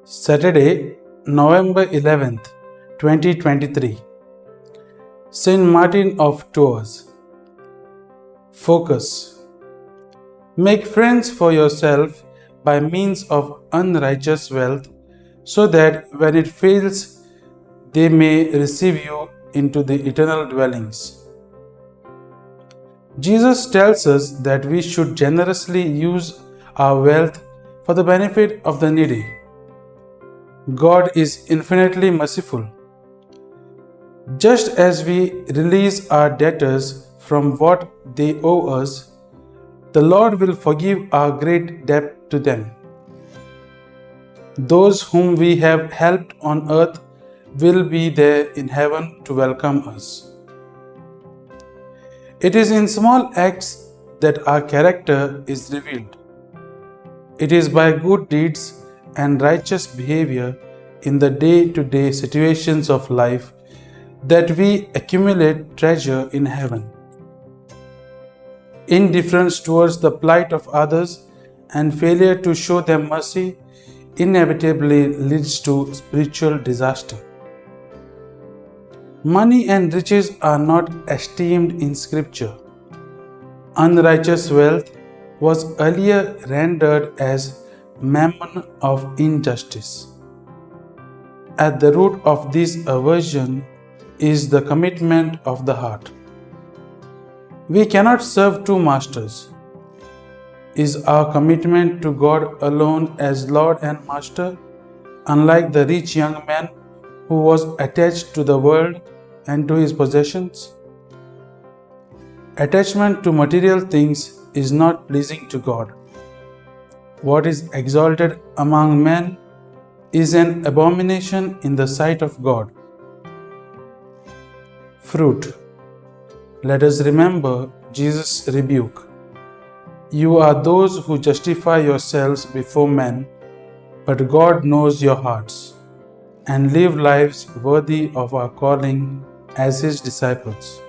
Saturday, November 11th, 2023. Saint Martin of Tours. Focus. Make friends for yourself by means of unrighteous wealth, so that when it fails, they may receive you into the eternal dwellings. Jesus tells us that we should generously use our wealth for the benefit of the needy. God is infinitely merciful. Just as we release our debtors from what they owe us, the Lord will forgive our great debt to them. Those whom we have helped on earth will be there in heaven to welcome us. It is in small acts that our character is revealed. It is by good deeds and righteous behavior in the day-to-day situations of life that we accumulate treasure in heaven. Indifference towards the plight of others and failure to show them mercy inevitably leads to spiritual disaster. Money and riches are not esteemed in Scripture. Unrighteous wealth was earlier rendered as mammon of injustice. At the root of this aversion is the commitment of the heart. We cannot serve two masters. Is our commitment to God alone as Lord and Master, unlike the rich young man who was attached to the world and to his possessions? Attachment to material things is not pleasing to God. What is exalted among men is an abomination in the sight of God. Fruit. Let us remember Jesus' rebuke. You are those who justify yourselves before men, but God knows your hearts, and live lives worthy of our calling as His disciples.